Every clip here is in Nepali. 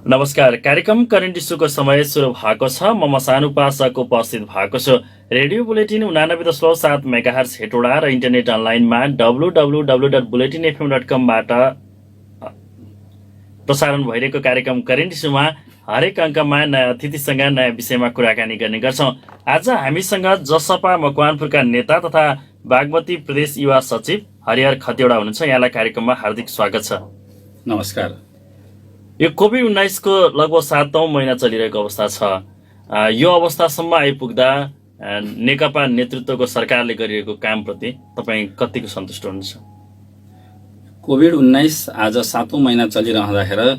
नमस्कार। कार्यक्रम करेन्ट इस्युको समय सुरु भएको छ। म मसानु पासाको उपस्थित भएको छु। रेडियो बुलेटिन 89.7 मेगाहर्ज हेटोडा र इन्टरनेट अनलाइनमा www.bulletinfm.com बाट प्रसारण भइरहेको कार्यक्रम करेन्ट इस्युमा हरेक अङ्कमा नयाँ अतिथिसँग नयाँ विषयमा कुराकानी गर्ने गर्छौँ। आज हामीसँग जसपा मकवानपुरका नेता तथा बागमती प्रदेश युवा सचिव हरिहर खतिवडा हुनुहुन्छ। यहाँलाई कार्यक्रममा हार्दिक स्वागत छ। नमस्कार। यो कोभिड-19 को लगभग 7औं महिना चलिरहेको अवस्था छ। यो अवस्थासम्म आइपुग्दा नेकपा नेतृत्वको सरकारले गरिरहेको कामप्रति तपाईँ कतिको सन्तुष्ट हुनुहुन्छ? कोभिड-19 आज 7औं महिना चलिरहँदाखेरि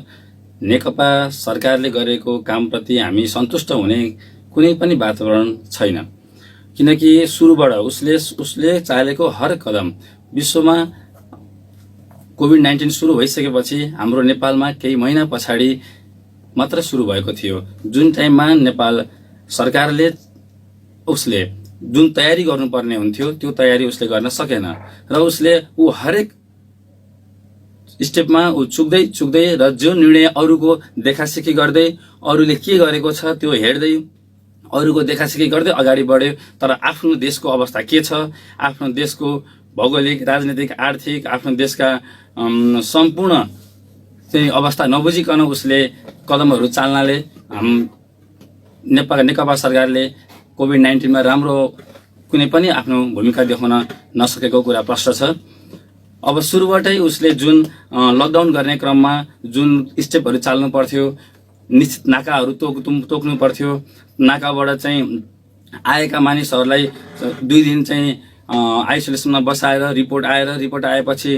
नेकपा सरकारले गरेको कामप्रति हामी सन्तुष्ट हुने कुनै पनि वातावरण छैन। किनकि सुरुबाट उसले चालेको हर कदम विश्वमा कोभिड-19 सुरु भइसकेपछि हाम्रो नेपालमा केही महिना पछाडि मात्र सुरु भएको थियो। जुन टाइममा नेपाल सरकारले उसले जुन तयारी गर्नुपर्ने हुन्थ्यो त्यो तयारी उसले गर्न सकेन र उसले हरेक स्टेपमा चुक्दै र जो निर्णय अरूको देखासेखी गर्दै अरूले के गरेको छ त्यो हेर्दै अरूको देखासेखी गर्दै अगाडि बढ्यो। तर आफ्नो देशको अवस्था के छ, आफ्नो देशको भौगोलिक, राजनीतिक, आर्थिक, आफ्नो देशका सम्पूर्ण चाहिँ अवस्था नबुझिकन उसले कदमहरू चाल्नाले नेकपा सरकारले कोभिड-19 मा राम्रो कुनै पनि आफ्नो भूमिका देखाउन नसकेको कुरा प्रष्ट छ। अब सुरुबाटै उसले जुन लकडाउन गर्ने क्रममा जुन स्टेपहरू चाल्नु पर्थ्यो, निश्चित नाकाहरू तोक्नु पर्थ्यो, नाकाबाट चाहिँ आएका मानिसहरूलाई 2 दिन चाहिँ आइसोलेसनमा बसाएर रिपोर्ट आएपछि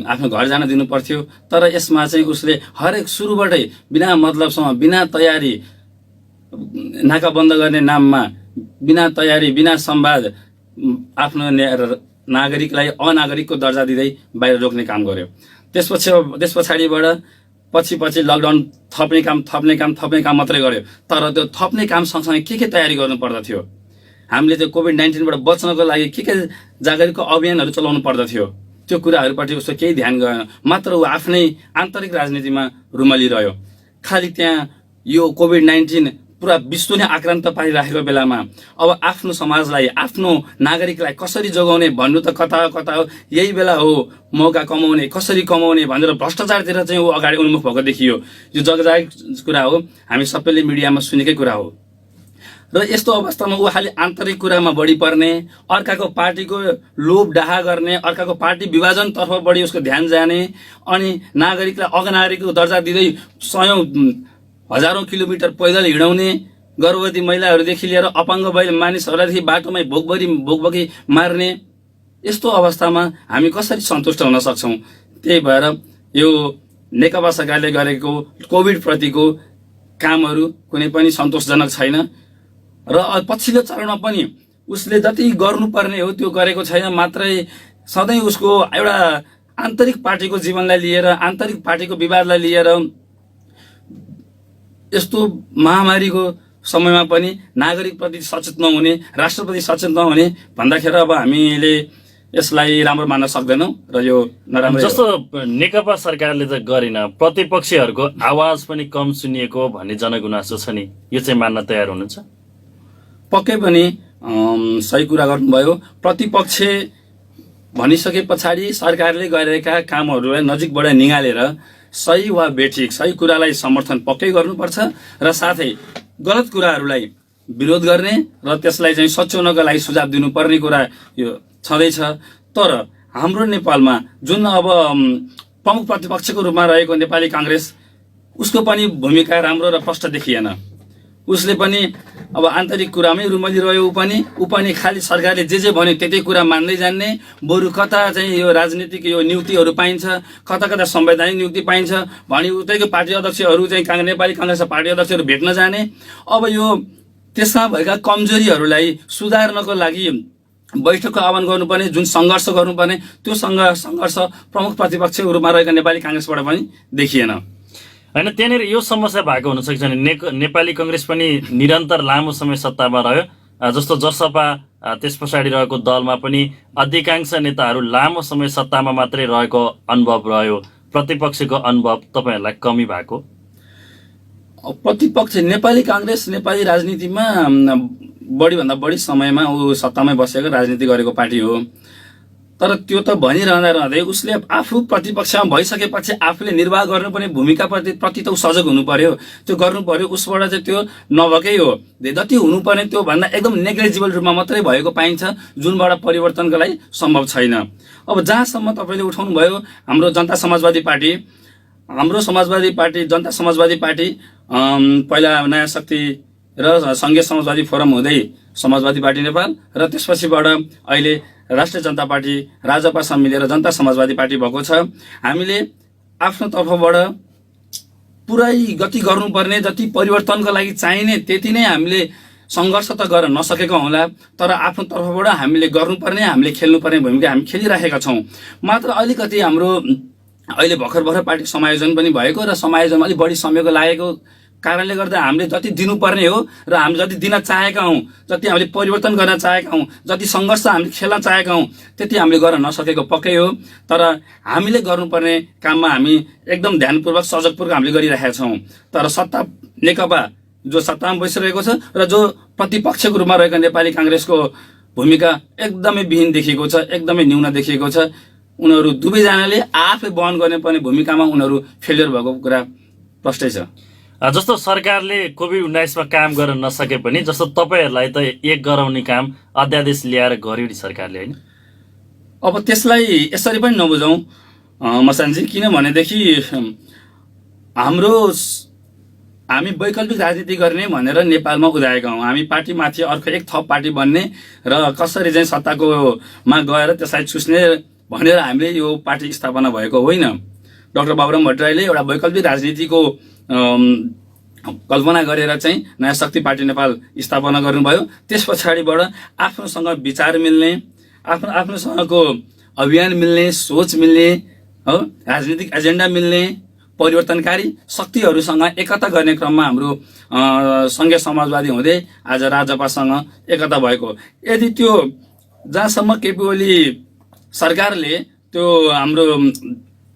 आफ्नो घर जान दिनु पर्थ्यो। तर यसमा चाहिँ उसले हरेक सुरुबाटै बिना मतलबसँग, बिना तयारी, नाका बन्द गर्ने नाममा बिना तयारी, बिना संवाद आफ्नो नागरिकलाई अनागरिकको दर्जा दिँदै बाहिर रोक्ने काम गर्यो। त्यस पछाडिबाट पछि लकडाउन थप्ने काम मात्रै गर्यो। तर त्यो थप्ने काम सँगसँगै के तयारी गर्नु पर्दथ्यो? हामीले त्यो कोभिड-19बाट बच्नको लागि के जागरुकता अभियानहरू चलाउनु पर्दथ्यो? त्यो कुराहरूपट्टि उसको केही ध्यान गएन। मात्र ऊ आफ्नै आन्तरिक राजनीतिमा रुमलिरह्यो। खालि त्यहाँ यो कोभिड-19 पुरा विश्व नै आक्रान्त पारिरहेको बेलामा अब आफ्नो समाजलाई, आफ्नो नागरिकलाई कसरी जोगाउने भन्नु त कता हो। यही बेला हो मौका कमाउने, कसरी कमाउने भनेर भ्रष्टाचारतिर चाहिँ ऊ अगाडि उन्मुख भएको देखियो। यो जगजाहेर कुरा हो, हामी सबैले मिडियामा सुनेकै कुरा हो। र यस्तो अवस्थामा ऊ खालि आन्तरिक कुरामा बढी पर्ने, अर्काको पार्टीको लोभ डाहा गर्ने, अर्काको पार्टी विभाजनतर्फ बढी उसको ध्यान जाने, अनि नागरिकलाई अनागरिकको दर्जा दिँदै हजारौं किलोमिटर पैदल हिँडाउने, गर्भवती महिलाहरूदेखि लिएर अपाङ्ग मानिसहरूलाई बाटोमै भोकभोकी मार्ने, यस्तो अवस्थामा हामी कसरी सन्तुष्ट हुन सक्छौँ? त्यही भएर यो नेकपा सरकारले गरेको कोभिड प्रतिको कामहरू कुनै पनि सन्तोषजनक छैन र पछिल्लो चरणमा पनि उसले जति गर्नुपर्ने हो त्यो गरेको छैन। मात्रै सधैँ उसको एउटा आन्तरिक पार्टीको जीवनलाई लिएर, आन्तरिक पार्टीको विवादलाई लिएर, यस्तो महामारीको समयमा पनि नागरिकप्रति सचेत नहुने, राष्ट्रप्रति सचेत नहुने भन्दाखेरि अब हामीले यसलाई राम्रो मान्न सक्दैनौँ र यो नराम्रो। जस्तो नेकपा सरकारले त गरेन, प्रतिपक्षीहरूको आवाज पनि कम सुनिएको भन्ने जनगुनासो छ नि, यो चाहिँ मान्न तयार हुनुहुन्छ? पक्कै पनि सही कुरा गर्नुभयो। प्रतिपक्ष भनिसके पछाडि सरकारले गरेका कामहरूलाई नजिकबाट निगालेर सही वा बेठिक सही कुरालाई समर्थन पक्कै गर्नुपर्छ र साथै गलत कुराहरूलाई विरोध गर्ने र त्यसलाई चाहिँ सच्याउनका लागि सुझाव दिनुपर्ने कुरा यो छँदैछ। तर हाम्रो नेपालमा जुन अब प्रमुख प्रतिपक्षको रूपमा रहेको नेपाली काङ्ग्रेस, उसको पनि भूमिका राम्रो र प्रष्ट देखिएन। उसले पनि अब आन्तरिक कुरामै रुमलिरह्यो। ऊ पनि खालि सरकारले जे भन्यो त्यतै कुरा मान्दै जान्ने, बरु कता चाहिँ यो राजनीतिक यो नियुक्तिहरू पाइन्छ, कता संवैधानिक नियुक्ति पाइन्छ भनी उतैको पार्टी अध्यक्षहरू चाहिँ नेपाली काङ्ग्रेसका पार्टी अध्यक्षहरू भेट्न जाने। अब यो त्यसमा भएका कमजोरीहरूलाई सुधार्नको लागि बैठकको आह्वान गर्नुपर्ने, जुन सङ्घर्ष गर्नुपर्ने, त्यो सङ्घर्ष प्रमुख प्रतिपक्षको रूपमा रहेका नेपाली काङ्ग्रेसबाट पनि देखिएन। होइन, त्यहाँनिर यो समस्या भएको हुनसक्छ भने नेपाली काङ्ग्रेस पनि निरन्तर लामो समय सत्तामा रह्यो। जस्तो जसपा त्यस पछाडि रहेको दलमा पनि अधिकांश नेताहरू लामो समय सत्तामा मात्रै रहेको अनुभव रह्यो। प्रतिपक्षको अनुभव तपाईँहरूलाई कमी भएको? प्रतिपक्ष नेपाली काङ्ग्रेस नेपाली राजनीतिमा बढीभन्दा बढी समयमा ऊ सत्तामै बसेको राजनीति गरेको पार्टी हो। तर त्यो त भनिरहँदा रहँदै उसले आफू प्रतिपक्षमा भइसकेपछि आफूले निर्वाह गर्नुपर्ने भूमिकाप्रति त ऊ सजग हुनु पर्यो, त्यो गर्नु पर्यो। उसबाट चाहिँ त्यो नभएकै हो, जति हुनुपर्ने त्यो भन्दा एकदम नेग्लिजिबल रूपमा मात्रै भएको पाइन्छ, जुनबाट परिवर्तनको लागि सम्भव छैन। अब जहाँसम्म तपाईँले उठाउनु भयो हाम्रो जनता समाजवादी पार्टी, जनता समाजवादी पार्टी पहिला नयाँ शक्ति र सङ्घीय समाजवादी फोरम हुँदै समाजवादी पार्टी नेपाल र त्यसपछिबाट अहिले राष्ट्रिय जनता पार्टी राजपासँग मिलेर जनता समाजवादी पार्टी भएको छ। हामीले आफ्नो तर्फबाट पुरै गति गर्नुपर्ने, जति परिवर्तनको लागि चाहिने त्यति नै हामीले सङ्घर्ष त गर्न नसकेको होला, तर आफ्नो तर्फबाट हामीले गर्नुपर्ने, हामीले खेल्नुपर्ने भूमिका हामी खेलिराखेका छौँ। मात्र अलिकति हाम्रो अहिले भर्खर पार्टी समायोजन पनि भएको र समायोजनमा अलिक बढी समयको लागेको कारणले गर्दा हामीले जति दिनुपर्ने हो र हामी जति दिन चाहेका हौँ, जति हामीले परिवर्तन गर्न चाहेका हौँ, जति सङ्घर्ष हामीले खेल्न चाहेका हौँ त्यति हामीले गर्न नसकेको पक्कै हो। तर हामीले गर्नुपर्ने काममा हामी एकदम ध्यानपूर्वक सजगपूर्वक हामीले गरिरहेका छौँ। तर सत्ता नेकपा जो सत्तामा बसिरहेको छ र जो प्रतिपक्षको रूपमा रहेको नेपाली काङ्ग्रेसको भूमिका एकदमै विहीन देखिएको छ, एकदमै न्यून देखिएको छ। उनीहरू दुवैजनाले आफै वहन गर्नुपर्ने भूमिकामा उनीहरू फेलियर भएको कुरा प्रष्टै छ। जस्तो सरकारले कोभिड-19 काम गर्न नसके पनि जस्तो तपाईँहरूलाई त एक गराउने काम अध्यादेश ल्याएर गर्यो नि सरकारले, होइन? अब त्यसलाई यसरी पनि नबुझौँ मसानजी, किनभनेदेखि हामी वैकल्पिक राजनीति गर्ने भनेर नेपालमा उदाएका हौँ। हामी पार्टीमाथि अर्को एक थप पार्टी बन्ने र कसरी चाहिँ सत्ताकोमा गएर त्यसलाई चुस्ने भनेर हामीले यो पार्टी स्थापना भएको होइन। डाक्टर बाबुराम भट्टराईले एउटा वैकल्पिक राजनीतिको कल्पना गरेर चाहिँ नयाँ शक्ति पार्टी नेपाल स्थापना गर्नुभयो। त्यस पछाडिबाट आफ्नोसँग विचार मिल्ने, आफ्नोसँगको अभियान मिल्ने, सोच मिल्ने, हो, राजनीतिक एजेन्डा मिल्ने परिवर्तनकारी शक्तिहरूसँग एकता गर्ने क्रममा हाम्रो सङ्घीय समाजवादी हुँदै आज राजपासँग एकता भएको। यदि त्यो जहाँसम्म केपी ओली सरकारले त्यो हाम्रो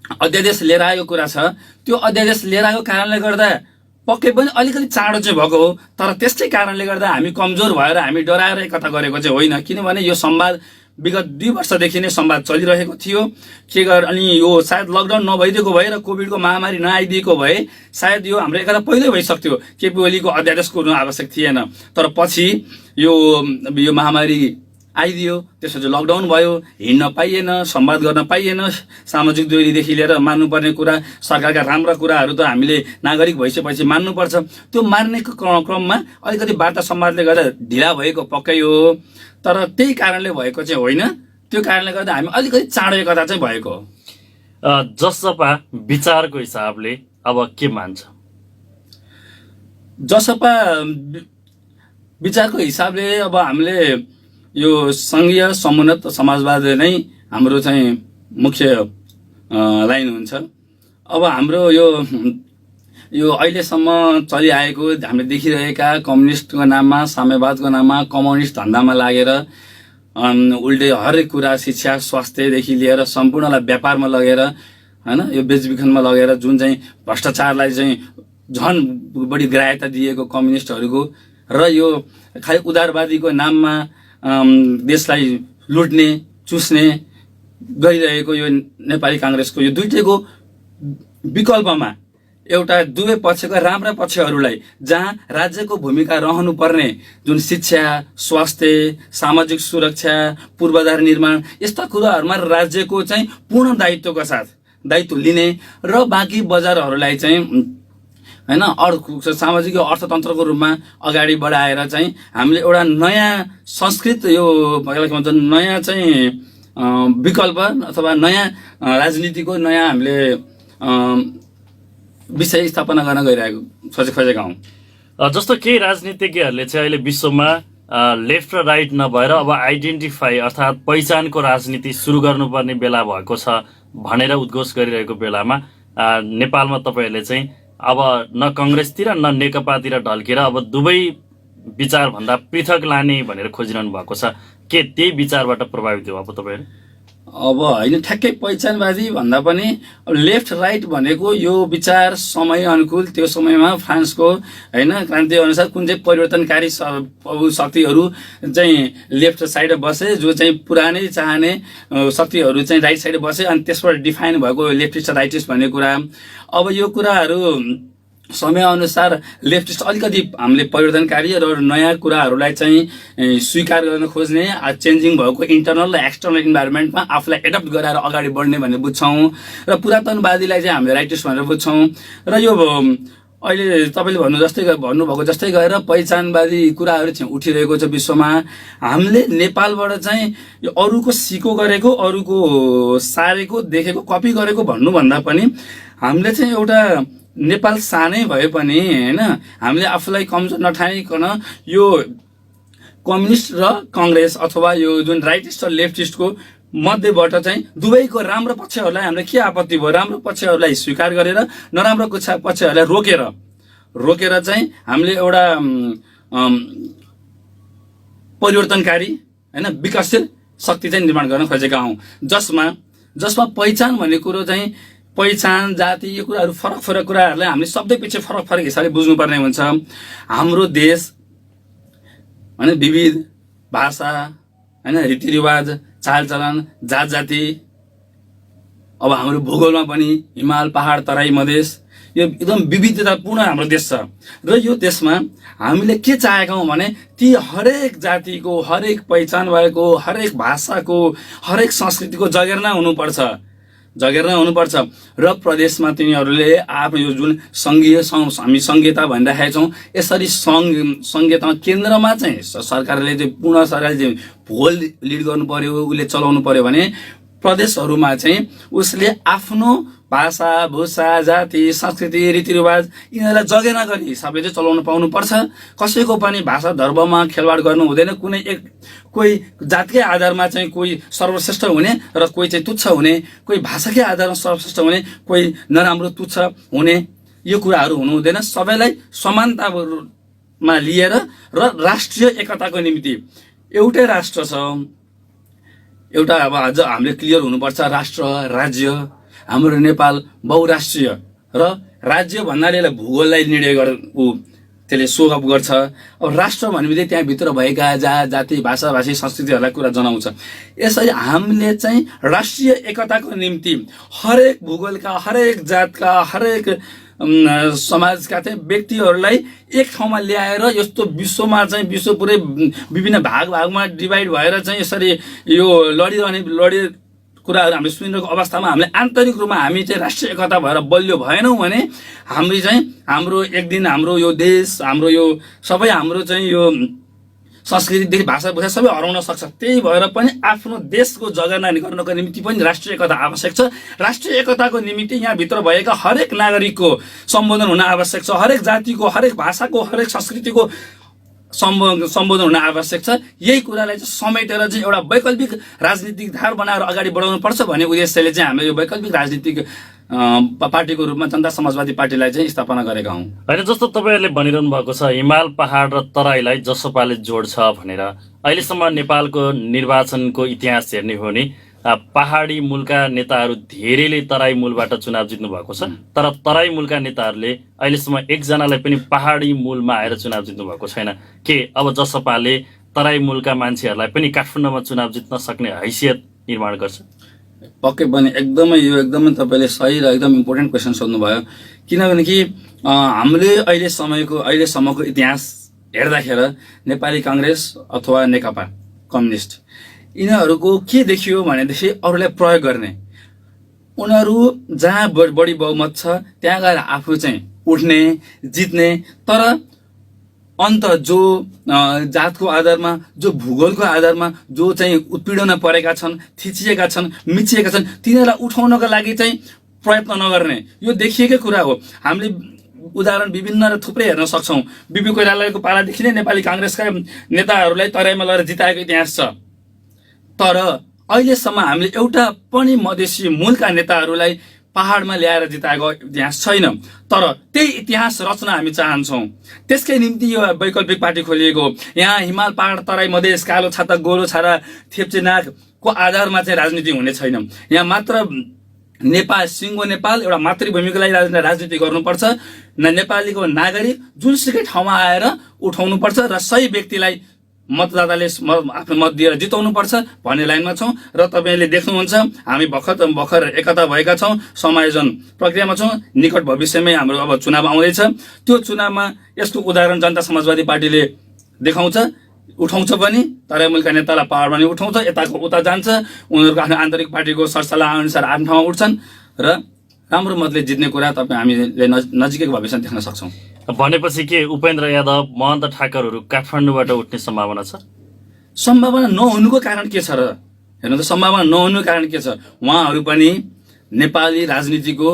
अध्यादेश लिएर आएको कुरा छ, त्यो अध्यादेश लिएर आएको कारणले गर्दा पक्कै पनि अलिकति चाँडो चाहिँ भएको हो। तर त्यस्तै कारणले गर्दा हामी कमजोर भएर हामी डराएर एकता गरेको चाहिँ होइन, किनभने यो संवाद विगत 2 वर्षदेखि नै संवाद चलिरहेको थियो। के अनि यो सायद लकडाउन नभइदिएको भए र कोभिडको महामारी नआइदिएको भए सायद यो हाम्रो एकता पहिल्यै भइसक्थ्यो, केपी ओलीको अध्यादेश कुर्नु आवश्यक थिएन। तर पछि यो महामारी आइदियो, त्यसपछि लकडाउन भयो, हिँड्न पाइएन, संवाद गर्न पाइएन, सामाजिक दूरीदेखि लिएर मान्नुपर्ने कुरा, सरकारका राम्रा कुराहरू त हामीले नागरिक भइसकेपछि मान्नुपर्छ। त्यो मान्ने क्रममा अलिकति वार्ता संवादले गर्दा ढिला भएको पक्कै हो, तर त्यही कारणले भएको चाहिँ होइन। त्यो कारणले गर्दा हामी अलिकति चाँडो एकता चाहिँ भएको हो। जसपा विचारको हिसाबले अब के मान्छ? जसपा विचारको हिसाबले अब हामीले यो सङ्घीय समुन्नत समाजवाद नै हाम्रो चाहिँ मुख्य लाइन हुन्छ। अब हाम्रो यो अहिलेसम्म चलिआएको हामीले देखिरहेका कम्युनिस्टको नाममा, साम्यवादको नाममा, कम्युनिस्ट धन्दामा लागेर उल्टे हरेक कुरा, शिक्षा स्वास्थ्यदेखि लिएर सम्पूर्णलाई व्यापारमा लगेर, होइन, यो बेचबिखनमा लगेर जुन चाहिँ भ्रष्टाचारलाई चाहिँ झन् बढी ग्राह्यता दिएको कम्युनिस्टहरूको र यो खालि उदारवादीको नाममा देशलाई लुट्ने, चुस्ने गरिरहेको यो नेपाली काङ्ग्रेसको यो दुईटैको विकल्पमा एउटा दुवै पक्षका राम्रा पक्षहरूलाई जहाँ राज्यको भूमिका रहनुपर्ने जुन शिक्षा, स्वास्थ्य, सामाजिक सुरक्षा, पूर्वाधार निर्माण यस्ता कुराहरूमा राज्यको चाहिँ पूर्ण दायित्वका साथ दायित्व लिने र बाँकी बजारहरूलाई चाहिँ होइन सामाजिक अर्थतन्त्रको रूपमा अगाडि बढाएर चाहिँ हामीले एउटा नयाँ संस्कृत यो के भन्छ नयाँ चाहिँ विकल्प अथवा नयाँ राजनीतिको नयाँ हामीले विषय स्थापना गर्न गइरहेको खोजेका हौँ। जस्तो केही राजनीतिज्ञहरूले चाहिँ अहिले विश्वमा लेफ्ट र राइट नभएर अब आइडेन्टिफाई अर्थात् पहिचानको राजनीति सुरु गर्नुपर्ने बेला भएको छ भनेर उद्घोष गरिरहेको बेलामा नेपालमा तपाईँहरूले चाहिँ अब न कङ्ग्रेसतिर न नेकपातिर ढल्केर अब दुवै विचारभन्दा पृथक लाने भनेर खोजिरहनु भएको छ। के त्यही विचारबाट प्रभावित हो अब तपाईँहरू? अब होइन ठ्याक्कै पहिचानवादी भन्दा पनि लेफ्ट राइट भनेको यो विचार समय अनुकूल त्यो समयमा फ्रान्सको होइन क्रान्ति अनुसार कुन चाहिँ परिवर्तनकारी शक्तिहरू चाहिँ लेफ्ट साइड बसे, जो चाहिँ पुरानै चाहने शक्तिहरू चाहिँ राइट साइड बसे, अनि त्यसबाट डिफाइन भएको लेफ्टिस्ट राइटिस्ट भन्ने कुरा। अब यो कुराहरू समयअनुसार लेफ्टिस्ट अलिकति हामीले परिवर्तनकारी र नयाँ कुराहरूलाई चाहिँ स्वीकार गर्न खोज्ने, चेन्जिङ भएको इन्टरनल र एक्सटर्नल इन्भाइरोमेन्टमा आफूलाई एडप्ट गराएर अगाडि बढ्ने भन्ने बुझ्छौँ र पुरातनवादीलाई चाहिँ हामीले राइटिस्ट भनेर बुझ्छौँ। र यो अहिले तपाईँले भन्नुभएको जस्तै गएर पहिचानवादी कुराहरू चाहिँ उठिरहेको छ विश्वमा। हामीले नेपालबाट चाहिँ यो अरूको सिको गरेको, अरूको सारेको, देखेको, कपी गरेको भन्नुभन्दा पनि हामीले चाहिँ एउटा नेपाल सानै भए पनि होइन हामीले आफूलाई कमजोर नठानिकन यो कम्युनिस्ट र काङ्ग्रेस अथवा यो जुन राइटिस्ट र लेफ्टिस्टको मध्येबाट चाहिँ दुवैको राम्रो पक्षहरूलाई हामीले के आपत्ति भयो, राम्रो पक्षहरूलाई स्वीकार गरेर नराम्रो पक्षहरूलाई रोकेर चाहिँ हामीले एउटा परिवर्तनकारी होइन विकासशील शक्ति चाहिँ निर्माण गर्न खोजेका हौँ, जसमा पहिचान भन्ने कुरो चाहिँ पहिचान, जाति, यो कुराहरू फरक कुराहरूलाई हामीले शब्दै पछि फरक हिसाबले बुझ्नुपर्ने हुन्छ। हाम्रो देश होइन विविध भाषा होइन रीतिरिवाज, चालचलन, जात जाति, अब हाम्रो भूगोलमा पनि हिमाल, पहाड, तराई, मधेस, यो एकदम विविधतापूर्ण हाम्रो देश छ। र यो देशमा हामीले के चाहेका हौँ भने ती हरेक जातिको, हरेक पहिचान भएको, हरेक भाषाको, हरेक संस्कृतिको जगेर्ना हुनुपर्छ र प्रदेशमा तिनीहरूले आफ्नो यो जुन हामी सङ्घीयता भनिरहेका छौँ, यसरी सङ्घीयतामा केन्द्रमा चाहिँ सरकारले चाहिँ पूर्ण सरकारले चाहिँ भूगोल लिड गर्नु पर्यो, उसले चलाउनु पर्यो भने प्रदेशहरूमा चाहिँ उसले आफ्नो भाषा, भूषा, जाति, संस्कृति, रीतिरिवाज यिनीहरूलाई जगेर्ना गर्ने हिसाबले चाहिँ चलाउनु पाउनुपर्छ। कसैको पनि भाषा धर्ममा खेलवाड गर्नु हुँदैन। कुनै कोही जातकै आधारमा चाहिँ कोही सर्वश्रेष्ठ हुने र कोही चाहिँ तुच्छ हुने, कोही भाषाकै आधारमा सर्वश्रेष्ठ हुने, कोही नराम्रो तुच्छ हुने, यो कुराहरू हुनु हुँदैन। सबैलाई समानतामा लिएर र राष्ट्रिय एकताको निम्ति एउटै राष्ट्र छ, एउटा अब अझ हामीले क्लियर हुनुपर्छ। राष्ट्र, राज्य, हाम्रो नेपाल बहुराष्ट्रिय र राज्य भन्नाले भूगोललाई निर्णय त्यसले सो अप गर्छ। अब राष्ट्र भनेपछि त्यहाँभित्र भएका जाति, भाषा, भाषी, संस्कृतिहरूलाई कुरा जनाउँछ। यसरी हामीले चाहिँ राष्ट्रिय एकताको निम्ति हरेक भूगोलका, हरेक जातका, हरेक समाजका चाहिँ व्यक्तिहरूलाई एक ठाउँमा ल्याएर यस्तो विश्वमा चाहिँ विश्व पुरै विभिन्न भागमा डिभाइड भएर चाहिँ यसरी यो लडिरहने कुराहरू हामीले सुनिरहेको अवस्थामा हामीले आन्तरिक रूपमा हामी चाहिँ राष्ट्रिय एकता भएर बलियो भएनौँ भने हामी चाहिँ हाम्रो एक दिन हाम्रो यो देश, हाम्रो यो सबै हाम्रो चाहिँ यो संस्कृतिदेखि भाषा भूषा सबै हराउन सक्छ। त्यही भएर पनि आफ्नो देशको जगेर्ना गर्नको निम्ति पनि राष्ट्रिय एकता आवश्यक छ। राष्ट्रिय एकताको निम्ति यहाँभित्र भएका हरेक नागरिकको सम्बोधन हुन आवश्यक छ। हरेक जातिको, हरेक भाषाको, हरेक संस्कृतिको सम्बोधन हुन आवश्यक छ। यही कुरालाई चाहिँ समेटेर चाहिँ एउटा वैकल्पिक राजनीतिक धार बनाएर अगाडि बढाउनु पर्छ भन्ने उद्देश्यले चाहिँ हामीले यो वैकल्पिक राजनीतिक पार्टीको रूपमा जनता समाजवादी पार्टीलाई चाहिँ स्थापना गरेका हौँ। होइन, जस्तो तपाईँहरूले भनिरहनु भएको छ हिमाल, पहाड र तराईलाई जसपाले जोड्छ भनेर। अहिलेसम्म नेपालको निर्वाचनको इतिहास हेर्ने हो भने पहाडी मूलका नेताहरू धेरैले तराई मूलबाट चुनाव जित्नु भएको छ, तर तराई मूलका नेताहरूले अहिलेसम्म एकजनालाई पनि पहाडी मूलमा आएर चुनाव जित्नु भएको छैन। के अब जसपाले तराई मूलका मान्छेहरूलाई पनि काठमाडौँमा चुनाव जित्न सक्ने हैसियत निर्माण गर्छ? पक्कै पनि एकदमै तपाईँले सही र एकदम इम्पोर्टेन्ट क्वेसन सोध्नुभयो। किनभने कि हामीले अहिलेसम्मको इतिहास हेर्दाखेरि नेपाली काङ्ग्रेस अथवा नेकपा कम्युनिस्ट यिनीहरूको के देखियो भनेदेखि अरूलाई प्रयोग गर्ने, उनीहरू जहाँ बढी बहुमत छ त्यहाँ गएर आफू चाहिँ उठ्ने, जित्ने, तर अन्त जो जातको आधारमा, जो भूगोलको आधारमा जो चाहिँ उत्पीडनमा परेका छन्, थिचिएका छन्, मिचिएका छन्, तिनीहरूलाई उठाउनको लागि चाहिँ प्रयत्न नगर्ने, यो देखिएकै कुरा हो। हामीले उदाहरण विभिन्न र थुप्रै हेर्न सक्छौँ। बिपी कोइरालाको पालादेखि नै नेपाली काङ्ग्रेसका नेताहरूलाई तराईमा लगेर जिताएको इतिहास छ, तर अहिलेसम्म हामीले एउटा पनि मधेसी मूलका नेताहरूलाई पहाडमा ल्याएर जिताएको इतिहास छैन। तर त्यही इतिहास रचना हामी चाहन्छौँ। त्यसकै निम्ति यो वैकल्पिक पार्टी खोलिएको। यहाँ हिमाल, पहाड, तराई, मधेस, कालो छाता, गोलो छारा, थेप्चे नाक को आधारमा चाहिँ राजनीति हुने छैन। यहाँ मात्र नेपाल सिङ्गो नेपाल एउटा मातृभूमिको लागि राजनीति गर्नुपर्छ। नेपालीको नागरिक जुनसुकै ठाउँमा आएर उठाउनुपर्छ र सही व्यक्तिलाई मतदाताले आफ्नो मत दिएर जिताउनुपर्छ भन्ने लाइनमा छौँ। र तपाईँले देख्नुहुन्छ हामी भर्खर एकता भएका छौँ, समायोजन प्रक्रियामा छौँ। निकट भविष्यमै हाम्रो अब चुनाव आउँदैछ। त्यो चुनावमा यसको उदाहरण जनता समाजवादी पार्टीले देखाउँछ, उठाउँछ पनि। तराई मुलका नेतालाई पावरमा नि उठाउँछ, यताको उता जान्छ। उनीहरूको आफ्नो आन्तरिक पार्टीको सरसल्लाह अनुसार आफ्नो ठाउँमा उठ्छन् र राम्रो मतले जित्ने कुरा तपाईँ हामीले नजिकैको भविष्यमा देख्न सक्छौँ। भनेपछि के उपेन्द्र यादव, महन्त ठाकुरहरू काठमाडौँबाट उठ्ने सम्भावना छ? सम्भावना नहुनुको कारण के छ र? हेर्नु त, सम्भावना नहुनुको कारण के छ? उहाँहरू पनि नेपाली राजनीतिको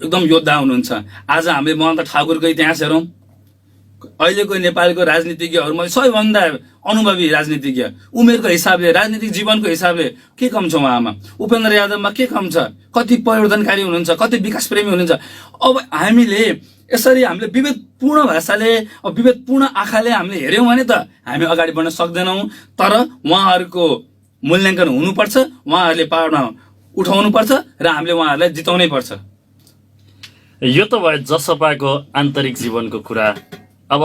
एकदम योद्धा हुनुहुन्छ। आज हामीले महन्त ठाकुरको इतिहास हेरौँ। अहिलेको नेपालको राजनीतिज्ञहरूमा सबैभन्दा अनुभवी राजनीतिज्ञ, उमेरको हिसाबले, राजनीतिक जीवनको हिसाबले के कम छ उहाँमा? उपेन्द्र यादवमा के कम छ? कति परिवर्तनकारी हुनुहुन्छ, कति विकासप्रेमी हुनुहुन्छ। अब हामीले यसरी हामीले विवेकपूर्ण भाषाले, विवेकपूर्ण आँखाले हामीले हेऱ्यौँ भने त हामी अगाडि बढ्न सक्दैनौँ। तर उहाँहरूको मूल्याङ्कन हुनुपर्छ, उहाँहरूले पावरमा उठाउनुपर्छ र हामीले उहाँहरूलाई जिताउनै पर्छ। यो त भयो जसपाको आन्तरिक जीवनको कुरा। अब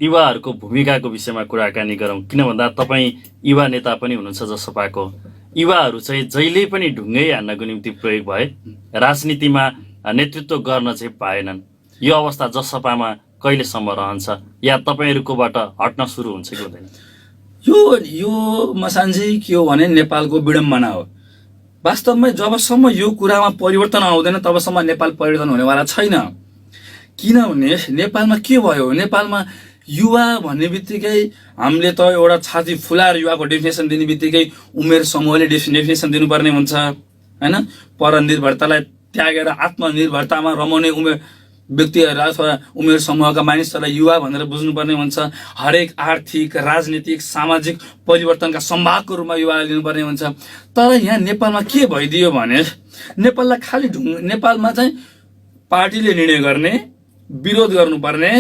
युवाहरूको भूमिकाको विषयमा कुराकानी गरौँ। किन भन्दा तपाईँ युवा नेता पनि हुनुहुन्छ जसपाको। युवाहरू चाहिँ जहिले पनि ढुङ्गै हान्नको निम्ति प्रयोग भए, राजनीतिमा नेतृत्व गर्न चाहिँ पाएनन्। यो अवस्था जसपामा कहिलेसम्म रहन्छ या तपाईँहरूकोबाट हट्न सुरु हुन्छ कि हुँदैन? यो मसान्जी के हो भने नेपालको विडम्बना हो। वास्तवमै जबसम्म यो कुरामा परिवर्तन आउँदैन तबसम्म नेपाल परिवर्तन हुनेवाला छैन। किनभने नेपालमा के भयो? नेपालमा युवा भन्ने बित्तिकै हामीले त एउटा छाती फुलाएर युवाको डेफिनेसन दिने बित्तिकै उमेर समूहले डेफिनेसन दिनुपर्ने हुन्छ, होइन? परनिर्भरतालाई त्यागेर आत्मनिर्भरतामा रमाउने व्यक्तिहरू अथवा उमेर समूहका मानिसहरूलाई युवा भनेर बुझ्नुपर्ने हुन्छ। हरेक आर्थिक, राजनीतिक, सामाजिक परिवर्तनका सम्भागको रूपमा युवालाई लिनुपर्ने हुन्छ। तर यहाँ नेपालमा के भइदियो भने नेपाललाई खालि नेपालमा चाहिँ पार्टीले निर्णय गर्ने, विरोध गर्नुपर्ने,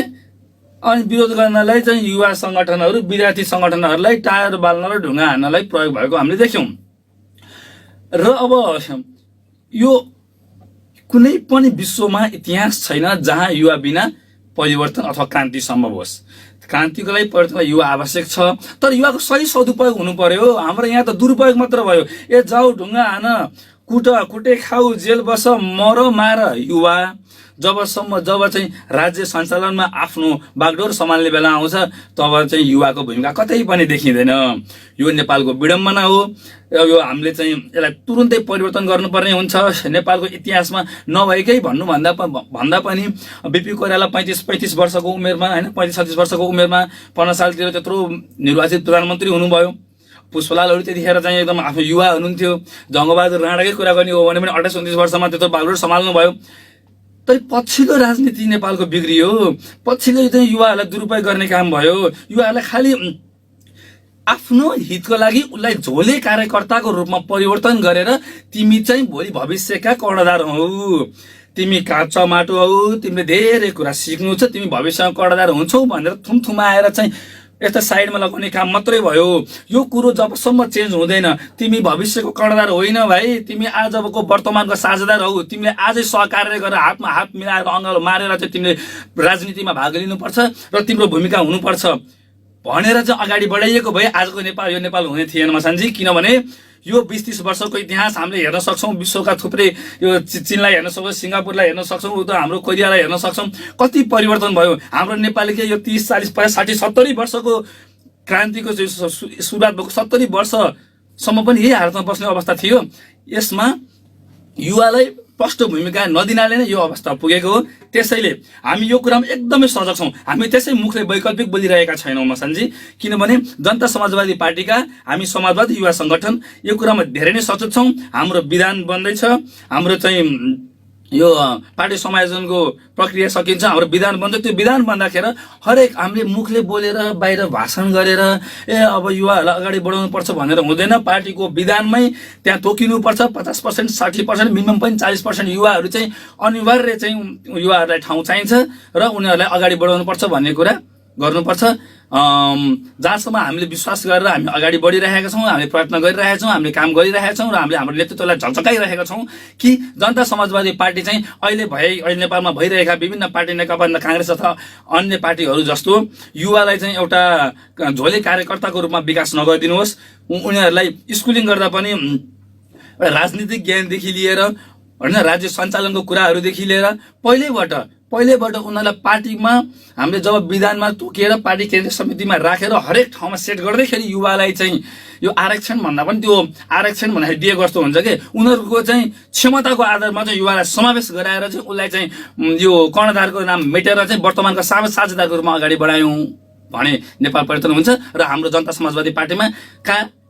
अनि विरोध गर्नलाई चाहिँ युवा सङ्गठनहरू, विद्यार्थी सङ्गठनहरूलाई टायर बाल्न र ढुङ्गा हान्नलाई प्रयोग भएको हामीले देख्यौँ। र अब यो कुनै पनि विश्वमा इतिहास छैन जहाँ युवा बिना परिवर्तन अथवा क्रान्ति सम्भव होस्। क्रान्तिको लागि परिवर्तनलाई युवा आवश्यक छ, तर युवाको सही सदुपयोग हुनु पर्यो। हाम्रो यहाँ त दुरुपयोग मात्र भयो। जाऊ ढुङ्गा हान, कुटे खाऊ, जेल बस, मर मार। युवा जब चाहिँ राज्य सञ्चालनमा आफ्नो बागडोर सम्हाल्ने बेला आउँछ तब चाहिँ युवाको भूमिका कतै पनि देखिँदैन। यो नेपालको विडम्बना हो। यो हामीले चाहिँ यसलाई तुरुन्तै परिवर्तन गर्नुपर्ने हुन्छ। नेपालको इतिहासमा नभएकै भन्दा पनि बिपी कोइराला 35 वर्षको उमेरमा, होइन, 35-36 वर्षको उमेरमा 15 सालतिर त्यत्रो निर्वाचित प्रधानमन्त्री हुनुभयो। पुष्पलालहरू त्यतिखेर चाहिँ एकदम आफ्नो युवा हुनुहुन्थ्यो। जङ्गबहादुर राणाकै कुरा गर्ने हो भने पनि 28-29 वर्षमा त्यत्रो बागडोर सम्हाल्नुभयो। तर पछिल्लो राजनीति नेपालको बिग्रियो। पछिल्लो चाहिँ युवाहरूलाई दुरुपयोग गर्ने काम भयो। युवाहरूलाई खालि आफ्नो हितको लागि उसलाई झोले कार्यकर्ताको रूपमा परिवर्तन गरेर तिमी चाहिँ भोलि भविष्यका कर्णधार हौ, तिमी काँचो माटो हौ, तिमीले धेरै कुरा सिक्नु छ, तिमी भविष्यमा कर्णधार हुन्छौ भनेर थुमथुमाएर चाहिँ यस्ता साइडमा लगाउने काम मात्रै भयो। यो कुरो जबसम्म चेन्ज हुँदैन, तिमी भविष्यको कर्णधार होइन भाइ, तिमी आजको वर्तमानको साझेदार हौ। तिमीले आजै सहकार्य गरेर हातमा हात मिलाएर अङ्गालो मारेर चाहिँ तिमीले राजनीतिमा भाग लिनुपर्छ र तिम्रो भूमिका हुनुपर्छ भनेर चाहिँ अगाडि बढाइएको भए आजको नेपाल यो नेपाल हुने थिएन मसानजी। किनभने यो 20-30 वर्षको इतिहास हामीले हेर्न सक्छौँ। विश्वका थुप्रै यो चीनलाई हेर्न सक्छौँ, सिङ्गापुरलाई हेर्न सक्छौँ, उता हाम्रो कोरियालाई हेर्न सक्छौँ। कति परिवर्तन भयो। हाम्रो नेपालीले यो 30, 40, 50, 60, 70 वर्षको क्रान्तिको सुरुवात भएको 70 वर्षसम्म पनि यही हालतमा बस्ने अवस्था थियो। यसमा युवालाई स्पष्ट भूमिका नदिनाले नै यो अवस्था पुगेको हो। त्यसैले हामी यो कुरामा एकदमै सजग छौँ। हामी त्यसै मुखले वैकल्पिक बोलिरहेका छैनौँ मसानजी। किनभने जनता समाजवादी पार्टीका हामी समाजवादी युवा सङ्गठन यो कुरामा धेरै नै सचेत छौँ। हाम्रो विधान बन्दैछ, हाम्रो चाहिँ यो पार्टी समायोजनको प्रक्रिया सकिन्छ, हाम्रो विधान बन्छ। त्यो विधान बन्दाखेरि हरेक हामीले मुखले बोलेर बाहिर भाषण गरेर अब युवाहरूलाई अगाडि बढाउनु पर्छ भनेर हुँदैन। पार्टीको विधानमै त्यहाँ तोकिनुपर्छ। 50%, 60%, मिनिमम पनि 40% युवाहरू चाहिँ अनिवार्य चाहिँ युवाहरूलाई ठाउँ चाहिन्छ र उनीहरूलाई अगाडि बढाउनु पर्छ भन्ने कुरा गर्नुपर्छ। जहाँसम्म हामीले विश्वास गरेर हामी अगाडि बढिरहेका छौँ, हामीले प्रयत्न गरिरहेका छौँ, हामीले काम गरिरहेका छौँ र हामीले हाम्रो नेतृत्वलाई झल्झकाइरहेका छौँ कि जनता समाजवादी पार्टी चाहिँ अहिले नेपालमा भइरहेका विभिन्न पार्टी नेकपा काङ्ग्रेस अथवा अन्य पार्टीहरू जस्तो युवालाई चाहिँ एउटा झोले कार्यकर्ताको रूपमा विकास नगरिदिनुहोस्। उनीहरूलाई स्कुलिङ गर्दा पनि राजनीतिक ज्ञानदेखि लिएर होइन राज्य सञ्चालनको कुराहरूदेखि लिएर पहिलेबाट उनीहरूलाई पार्टीमा हामीले जब विधानमा तोकेर पार्टी केन्द्रीय समितिमा राखेर हरेक ठाउँमा सेट गर्दैखेरि युवालाई चाहिँ यो आरक्षण भन्दा पनि त्यो आरक्षण भन्दाखेरि दिएको कस्तो हुन्छ कि उनीहरूको चाहिँ क्षमताको आधारमा चाहिँ युवालाई समावेश गराएर चाहिँ उसलाई चाहिँ यो कर्णधारको नाम मेटेर चाहिँ वर्तमानको साझेदारको रूपमा अगाडि बढायौँ भने नेपाल परिवर्तन हुन्छ। र हाम्रो जनता समाजवादी पार्टीमा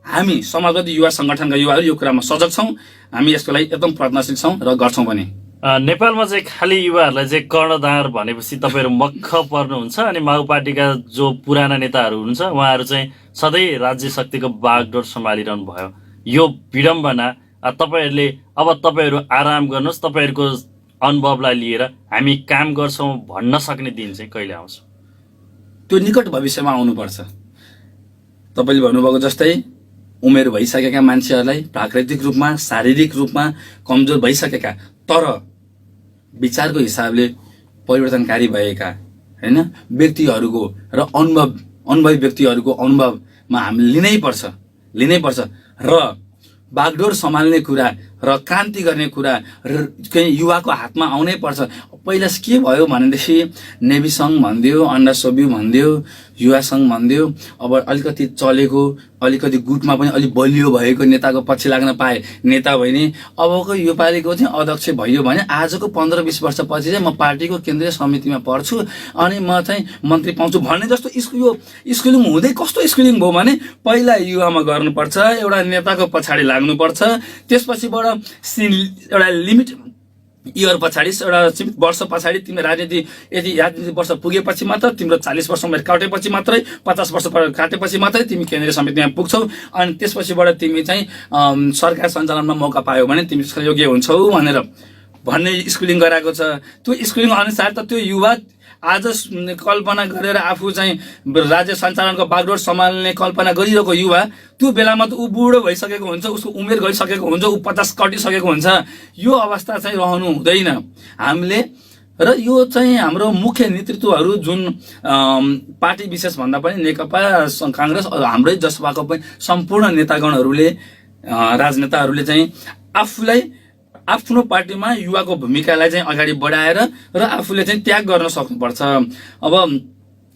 हामी समाजवादी युवा सङ्गठनका युवाहरू यो कुरामा सजग छौँ। हामी यसको लागि एकदम प्रयत्नशील छौँ र गर्छौँ पनि। नेपालमा चाहिँ खालि युवाहरूलाई चाहिँ कर्णधार भनेपछि तपाईँहरू मक्ख पर्नुहुन्छ अनि माओवादीका जो पुराना नेताहरू हुनुहुन्छ उहाँहरू चाहिँ सधैँ राज्य शक्तिको बागडोर सम्हालिरहनु भयो। यो विडम्बना तपाईँहरूले अब तपाईँहरू आराम गर्नुहोस्, तपाईँहरूको अनुभवलाई लिएर हामी काम गर्छौँ भन्न सक्ने दिन चाहिँ कहिले आउँछ? त्यो निकट भविष्यमा आउनुपर्छ। तपाईँले भन्नुभएको जस्तै उमेर भइसकेका मान्छेहरूलाई प्राकृतिक रूपमा शारीरिक रूपमा कमजोर भइसकेका तर विचारको हिसाबले परिवर्तनकारी भएका होइन व्यक्तिहरूको र अनुभवी व्यक्तिहरूको अनुभवमा हामीले लिनै पर्छ र बागडोर सम्हाल्ने कुरा र क्रान्ति गर्ने कुरा र युवाको हातमा आउनै पर्छ। पहिला के भयो भनेदेखि नेभी सङ्घ भनिदियो, अन्डा सोबी भनिदियो, युवा सङ्घ भनिदियो। अब अलिकति चलेको अलिकति गुटमा पनि अलिक बलियो भएको नेताको पछि लाग्न पाए नेता भयो नि। अबको यो पालिको चाहिँ अध्यक्ष भयो भने आजको 15-20 वर्षपछि चाहिँ म पार्टीको केन्द्रीय समितिमा पर्छु अनि म चाहिँ मन्त्री पाउँछु भन्ने जस्तो यो स्कुलिङ हुँदै कस्तो स्कुलिङ भयो भने पहिला युवामा गर्नुपर्छ, एउटा नेताको पछाडि लाग्नुपर्छ, त्यसपछिबाट एउटा लिमिट इयर पछाडि एउटा सीमित वर्ष पछाडि तिम्रो राजनीति वर्ष पुगेपछि मात्र तिम्रो 40 वर्ष उमेर काटेपछि मात्रै 50 वर्ष काटेपछि मात्रै तिमी केन्द्रीय समितिमा पुग्छौ अनि त्यसपछिबाट तिमी चाहिँ सरकार सञ्चालनमा मौका पायौ भने तिमी त्यसको योग्य हुन्छौ भनेर भन्ने स्कुलिङ गराएको छ। त्यो स्कुलिङ अनुसार त त्यो युवा आज कल्पना गरेर आफू चाहिँ राज्य सञ्चालनको बागडोर सम्हाल्ने कल्पना गरिरहेको युवा त्यो बेलामा त ऊ बुढो भइसकेको हुन्छ, उसको उमेर गइसकेको हुन्छ, ऊ 50 कटिसकेको हुन्छ। यो अवस्था चाहिँ रहनु हुँदैन हामीले। र यो चाहिँ हाम्रो मुख्य नेतृत्वहरू जुन पार्टी विशेष भन्दा पनि नेकपा काङ्ग्रेस हाम्रै जसपाको पनि सम्पूर्ण नेतागणहरूले राजनेताहरूले चाहिँ आफूलाई आफ्नो पार्टीमा युवाको भूमिकालाई चाहिँ अगाडि बढाएर र आफूले चाहिँ त्याग गर्न सक्नुपर्छ। अब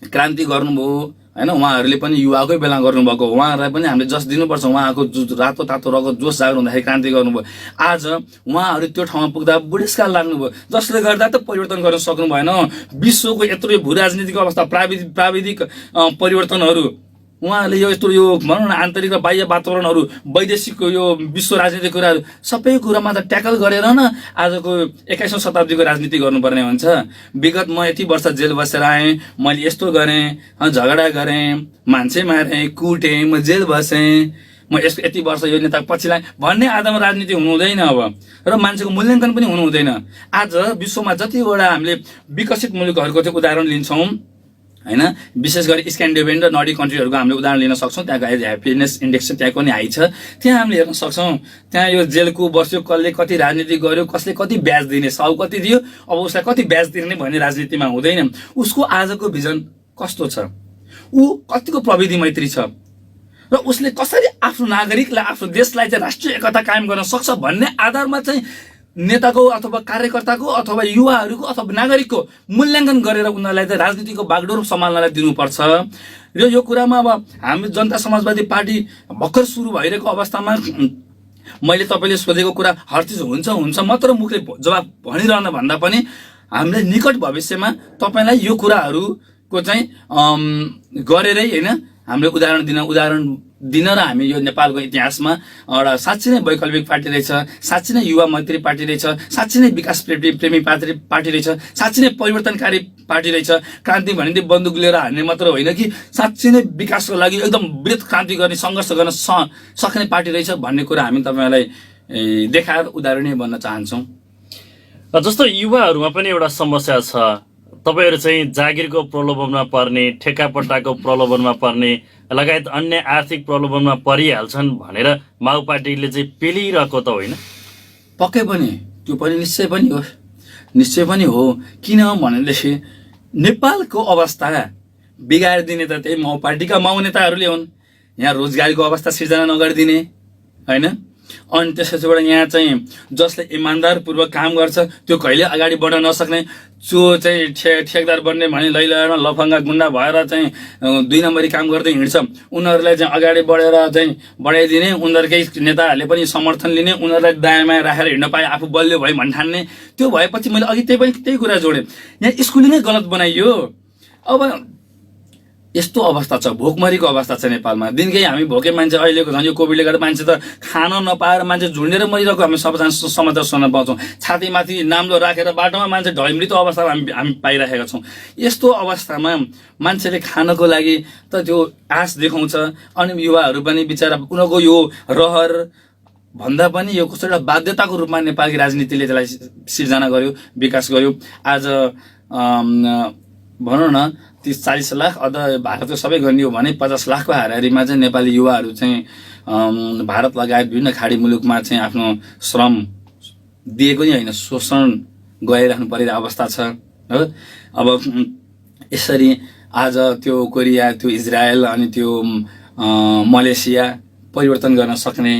क्रान्ति गर्नुभयो होइन, उहाँहरूले पनि युवाकै बेला गर्नुभएको, उहाँहरूलाई पनि हामीले जस दिनुपर्छ। उहाँको रातो तातो रगत जोस जागर हुँदाखेरि क्रान्ति गर्नुभयो। आज उहाँहरू त्यो ठाउँमा पुग्दा बुढेसकाल लाग्नुभयो, जसले गर्दा त परिवर्तन गर्न सक्नु भएन। विश्वको यत्रो भू राजनीतिको अवस्था प्राविधिक परिवर्तनहरू उहाँहरूले यो यस्तो यो भनौँ न आन्तरिक र बाह्य वातावरणहरू वैदेशिक यो विश्व राजनीतिक कुराहरू सबै कुरामा त ट्याकल गरेर न आजको 21औं शताब्दीको राजनीति गर्नुपर्ने हुन्छ। विगत म यति वर्ष जेल बसेर आएँ, मैले यस्तो गरेँ, झगडा गरेँ, मान्छे मारेँ, कुटेँ, म जेल बसेँ, म यति वर्ष यो नेता पछि लाएँ भन्ने आधारमा राजनीति हुनु हुँदैन अब। र मान्छेको मूल्याङ्कन पनि हुनु हुँदैन। आज विश्वमा जतिवटा हामीले विकसित मुलुकहरूको चाहिँ उदाहरण लिन्छौँ होइन, विशेष गरी स्क्यान्डिनेभियन र नर्डिक कन्ट्रीहरूको हामीले उदाहरण लिन सक्छौँ। त्यहाँको ह्याप्पिनेस इन्डेक्स चाहिँ त्यहाँको नि हाई छ। त्यहाँ हामीले हेर्न सक्छौँ त्यहाँ यो जेलको बस्यो, कसले कति राजनीति गर्यो, कसले कति ब्याज दिने, साउ कति दियो, अब उसलाई कति ब्याज दिने भन्ने राजनीतिमा हुँदैन। उसको आजको भिजन कस्तो छ, ऊ कतिको प्रविधि मैत्री छ र उसले कसरी आफ्नो नागरिकलाई आफ्नो देशलाई चाहिँ राष्ट्रिय एकता कायम गर्न सक्छ भन्ने आधारमा चाहिँ नेताको अथवा कार्यकर्ताको अथवा युवाहरूको अथवा नागरिकको मूल्याङ्कन गरेर उनीहरूलाई चाहिँ राजनीतिको बागडोर सम्हाल्नलाई दिनुपर्छ। र यो कुरामा अब हामी जनता समाजवादी पार्टी भर्खर सुरु भइरहेको अवस्थामा मैले तपाईँले सोधेको कुरा हर चिज हुन्छ मात्र मुखले जवाब भनिरहन भन्दा पनि हामीले निकट भविष्यमा तपाईँलाई यो कुराहरूको चाहिँ गरेरै होइन हामीले उदाहरण दिन र हामी यो नेपालको इतिहासमा एउटा साँच्चै नै वैकल्पिक पार्टी रहेछ, साँच्चै नै युवा मैत्री पार्टी रहेछ, साँच्चै नै विकास प्रेमी पार्टी रहेछ, साँच्चै नै परिवर्तनकारी पार्टी रहेछ। क्रान्ति भने बन्दुक लिएर हान्ने मात्र होइन कि साँच्चै नै विकासको लागि एकदम वृहत क्रान्ति गर्ने सङ्घर्ष गर्न सक्ने पार्टी रहेछ भन्ने कुरा हामी तपाईँलाई देखाएर उदाहरणीय बन्न चाहन्छौँ। जस्तो युवाहरूमा पनि एउटा समस्या छ, तपाईँहरू चाहिँ जागिरको प्रलोभनमा पर्ने, ठेक्कापट्टाको प्रलोभनमा पर्ने लगायत अन्य आर्थिक प्रलोभनमा परिहाल्छन् भनेर माओ पार्टीले चाहिँ पेलिरहेको त होइन? पक्कै पनि त्यो पनि निश्चय पनि हो। किन भनेदेखि नेपालको अवस्था बिगारिदिने त त्यही माओ पार्टीका माओ नेताहरूले हुन्। यहाँ रोजगारीको अवस्था सिर्जना नगरिदिने होइन, अनि त्यसबाट यहाँ चाहिँ जसले इमान्दारपूर्वक काम गर्छ त्यो कहिले अगाडि बढ्न नसक्ने, जो चाहिँ ठेकदार बन्ने भने लैलैमा लफङ्गा गुन्डा भएर चाहिँ 2 नम्बरी काम गर्दै हिँड्छ, उनीहरूलाई चाहिँ अगाडि बढेर चाहिँ बढाइदिने, उनीहरूकै नेताहरूले पनि समर्थन लिने, उनीहरूलाई दायाँमा राखेर हिँड्न पाए आफू बलियो भयो भन्ने ठान्ने। त्यो भएपछि मैले अघि त्यही कुरा जोडेँ, यहाँ स्कुलिङै गलत बनाइयो। अब यस्तो अवस्था छ, भोकमरीको अवस्था छ नेपालमा। दिनकै हामी भोके मान्छे, अहिलेको झन् यो कोभिडले गर्दा मान्छे त खान नपाएर मान्छे झुन्डेर मरिरहेको हामी सबैजना समाचार सुन्न पाउँछौँ। छातीमाथि नाम्लो राखेर बाटोमा मान्छे ढलिमृत्यु अवस्थामा हामी पाइरहेका छौँ। यस्तो अवस्थामा मान्छेले खानको लागि त त्यो आश देखाउँछ, अनि युवाहरू पनि बिचरा उनीहरूको यो रहर भन्दा पनि यो कस्तो एउटा बाध्यताको रूपमा नेपाली राजनीतिले त्यसलाई सिर्जना गर्यो, विकास गर्यो। आज भनौँ न 30-40 लाख अझ भारतको सबै गर्ने हो भने 50 लाखको हाराहारीमा चाहिँ नेपाली युवाहरू चाहिँ भारत लगायत विभिन्न खाडी मुलुकमा चाहिँ आफ्नो श्रम दिएको नै होइन, शोषण गइराख्नु परिरहेको अवस्था छ हो। अब यसरी आज त्यो कोरिया, त्यो इजरायल अनि त्यो मलेसिया परिवर्तन गर्न सक्ने,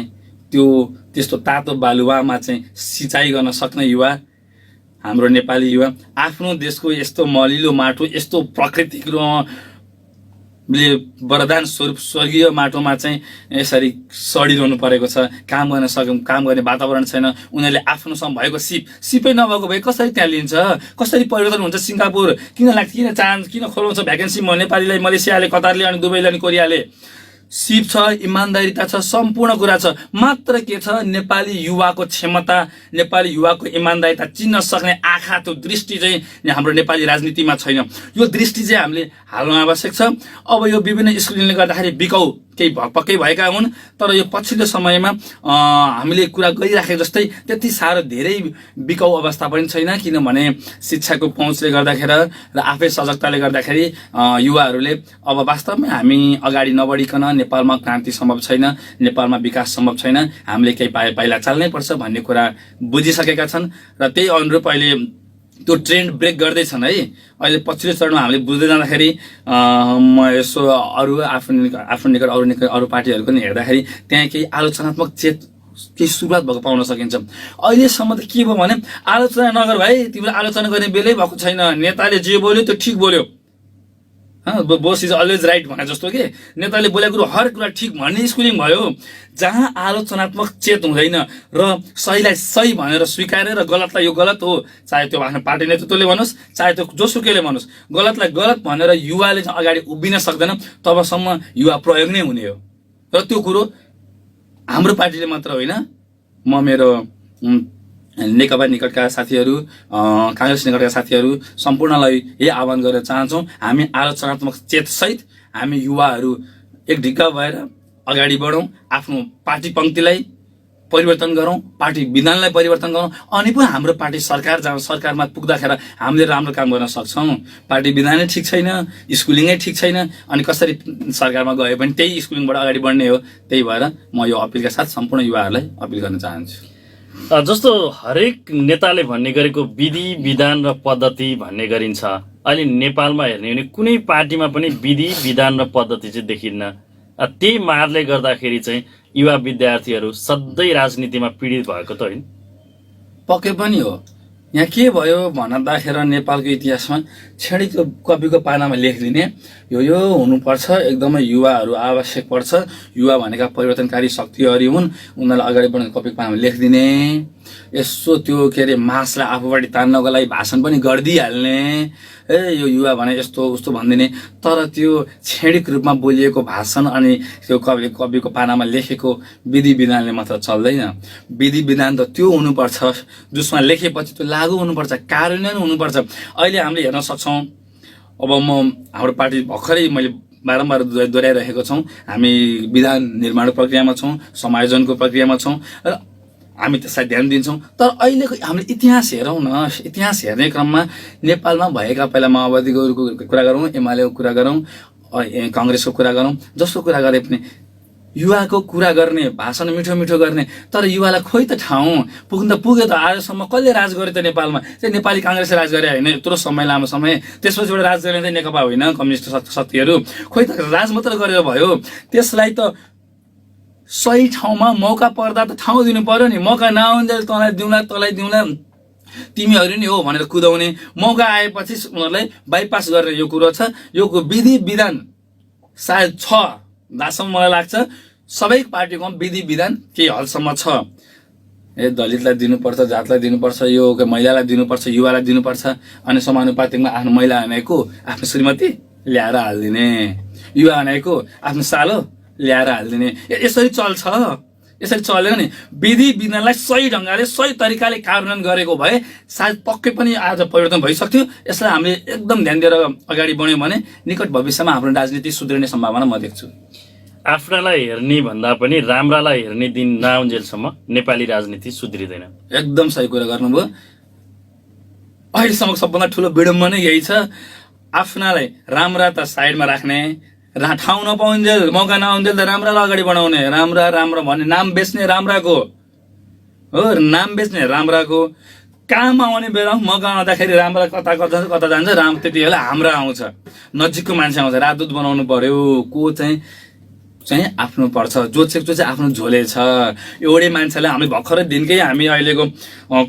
त्यो त्यस्तो तातो बालुवामा चाहिँ सिँचाइ गर्न सक्ने युवा, हाम्रो नेपाली युवा आफ्नो देशको यस्तो मलिलो माटो, यस्तो प्राकृतिक वरदान स्वरूप स्वर्गीय माटोमा चाहिँ यसरी सडिरहनु परेको छ। काम गर्ने वातावरण छैन। उनीहरूले आफ्नोसँग भएको सिपै नभएको भए कसरी त्यहाँ लिन्छ, कसरी परिवर्तन हुन्छ? सिङ्गापुर किन लाग्छ, किन खोलाउँछ भ्याकेन्सी नेपालीलाई, मलेसियाले, कतारले, अनि दुबईले, अनि कोरियाले? सिप छ, इमान्दारिता छ, सम्पूर्ण कुरा छ, मात्र के छ नेपाली युवाको क्षमता, नेपाली युवाको इमान्दारिता चिन्न सक्ने आँखा, त्यो दृष्टि चाहिँ हाम्रो नेपाली राजनीतिमा छैन। यो दृष्टि चाहिँ हामीले हाल्न आवश्यक छ। अब यो विभिन्न स्कुलले गर्दाखेरि बिकाउ केही पक्कै भएका हुन्, तर यो पछिल्लो समयमा हामीले कुरा गरिराखेको जस्तै त्यति साह्रो धेरै बिकाउ अवस्था पनि छैन, किनभने शिक्षाको पहुँचले गर्दाखेरि र आफै सजगताले गर्दाखेरि युवाहरूले अब वास्तवमै हामी अगाडि नबढिकन नेपालमा क्रान्ति सम्भव छैन, नेपालमा विकास सम्भव छैन, हामीले केही पाइला चाल्नै पर्छ भन्ने कुरा बुझिसकेका छन् र त्यही अनुरूप अहिले त्यो ट्रेन्ड ब्रेक गर्दैछन् है। अहिले पछिल्लो चरणमा हामीले बुझ्दै जाँदाखेरि म यसो आफ्नो निकट अरू पार्टीहरूको पनि हेर्दाखेरि त्यहाँ केही आलोचनात्मक केही सुरुवात भएको पाउन सकिन्छ। अहिलेसम्म त के भयो भने आलोचना नगर भाइ, तिम्रो आलोचना गर्ने बेलै भएको छैन, नेताले जे बोल्यो त्यो ठिक बोल्यो, बोस इज अलवेज राइट भने जस्तो के नेताले बोलेको कुरो हर कुरा ठिक भन्ने स्कुलिङ भयो। जहाँ आलोचनात्मक चेत हुँदैन र सहीलाई सही भनेर स्वीकारेर गलतलाई यो गलत हो, चाहे त्यो आफ्नो पार्टी नेतृत्वले भनोस्, चाहे त्यो जोसुकैले भनोस्, गलतलाई गलत भनेर युवाले चाहिँ अगाडि उभिन सक्दैन, तबसम्म युवा प्रयोग नै हुने हो। र त्यो कुरो हाम्रो पार्टीले मात्र होइन, म मेरो नेकपा निकटका साथीहरू, काङ्ग्रेस निकटका साथीहरू सम्पूर्णलाई यही आह्वान गर्न चाहन्छौँ, हामी आलोचनात्मक चेतसहित हामी युवाहरू एक ढिक्का भएर अगाडि बढौँ, आफ्नो पार्टी पङ्क्तिलाई परिवर्तन गरौँ, पार्टी विधानलाई परिवर्तन गरौँ, अनि पो हाम्रो पार्टी सरकारमा पुग्दाखेरि हामीले राम्रो काम गर्न सक्छौँ। पार्टी विधानै ठिक छैन, स्कुलिङै ठिक छैन, अनि कसरी सरकारमा गयो भने त्यही स्कुलिङबाट अगाडि बढ्ने हो। त्यही भएर म यो अपिलका साथ सम्पूर्ण युवाहरूलाई अपिल गर्न चाहन्छु। जस्तो हरेक नेताले भन्ने गरेको विधि विधान र पद्धति भन्ने गरिन्छ, अहिले नेपालमा हेर्ने भने कुनै पार्टीमा पनि विधि विधान र पद्धति चाहिँ देखिन्न। त्यही मारले गर्दाखेरि चाहिँ युवा विद्यार्थीहरू सधैँ राजनीतिमा पीडित भएको त होइन? पक्कै पनि हो। यहाँ के भयो भन्दाखेरि नेपालको इतिहासमा क्षणिक कपीको पानामा लेखिदिने यो हुनुपर्छ, एकदमै युवाहरू आवश्यक पर्छ, युवा भनेका परिवर्तनकारी शक्तिहरू हुन्, उनीहरूलाई अगाडि बढ्ने कपीको पानामा लेखिदिने, यसो त्यो के अरे मासलाई आफूपट्टि तान्नको लागि भाषण पनि गरिदिइहाल्ने, यो युवा भने यस्तो उस्तो भनिदिने। तर त्यो क्षणिक रूपमा बोलिएको भाषण अनि त्यो कविको पानामा लेखेको विधि विधानले मात्र चल्दैन। विधि विधान त त्यो हुनुपर्छ जसमा लेखेपछि त्यो लागू हुनुपर्छ, कार्यान्वयन हुनुपर्छ। अहिले हामीले हेर्न सक्छौँ, अब हाम्रो पार्टी भर्खरै मैले बारम्बार दोहोऱ्याइरहेको छौँ, हामी विधान निर्माण प्रक्रियामा छौँ, समायोजनको प्रक्रियामा छौँ, र हामी त्यसलाई ध्यान दिन्छौँ। तर अहिलेको हामीले इतिहास हेरौँ न, इतिहास हेर्ने क्रममा नेपालमा भएका पहिला माओवादीको कुरा गरौँ, एमालेको कुरा गरौँ, काङ्ग्रेसको कुरा गरौँ, जसको कुरा गरे पनि युवाको कुरा गर्ने, भाषण मिठो मिठो गर्ने, तर युवालाई खोइ त ठाउँ पुग्यो त। आजसम्म कसले राज गर्यो त नेपालमा? चाहिँ नेपाली काङ्ग्रेसले राज गरे होइन, यत्रो समय, लामो समय। त्यसपछिबाट राज गर्ने चाहिँ नेकपा होइन, कम्युनिस्ट शक्तिहरू। खोइ त राज मात्र गरेर भयो। त्यसलाई त सही ठाउँमा मौका पर्दा त ठाउँ दिनु पर्यो नि। मौका नआउन्जेल तँलाई दिउँला तिमीहरू नि हो भनेर कुदाउने, मौका आएपछि उनीहरूलाई बाइपास गर्ने यो कुरो छ। यो विधि विधान सायद छ जहाँसम्म मलाई लाग्छ, सबै पार्टीको विधि विधान केही हदसम्म छ। दलितलाई दिनुपर्छ, जातलाई दिनुपर्छ, यो महिलालाई दिनुपर्छ, युवालाई दिनुपर्छ, अनि समानुपातिकमा आफ्नो महिला भनेको आफ्नो श्रीमती ल्याएर हालिदिने, युवा भनेको आफ्नो सालो ल्याएर हालिदिने, यसरी चल्छ। यसरी चल्यो नि। विधि विधानलाई सही ढङ्गले सही तरिकाले कार्यान्वयन गरेको भए सायद पक्कै पनि आज परिवर्तन भइसक्थ्यो। यसलाई हामीले एकदम ध्यान दिएर अगाडि बढ्यौँ भने निकट भविष्यमा हाम्रो राजनीति सुध्रिने सम्भावना म देख्छु। आफ्नालाई हेर्ने भन्दा पनि राम्रालाई हेर्ने दिन नआउन्जेलसम्म नेपाली राजनीति सुध्रिँदैन। एकदम सही कुरा गर्नुभयो। अहिलेसम्म सबभन्दा ठुलो विडम्बना यही छ। आफ्नालाई राम्रा त साइडमा राख्ने, ठाउँ नपाउन्जेल, मौका नआउन्जेल त राम्रालाई अगाडि बढाउने, राम्रो भन्ने नाम बेच्ने राम्राको हो, नाम बेच्ने राम्राको। काम आउने बेला मौका आउँदाखेरि राम्रा कता जान्छ, राम त्यति बेला हाम्रा आउँछ, नजिकको मान्छे आउँछ। राजदूत बनाउनु पर्यो, को चाहिँ आफ्नो पर्छ, जो चाहिँ आफ्नो झोले छ। एउटै मान्छेलाई हामी भर्खरै दिनकै हामी अहिलेको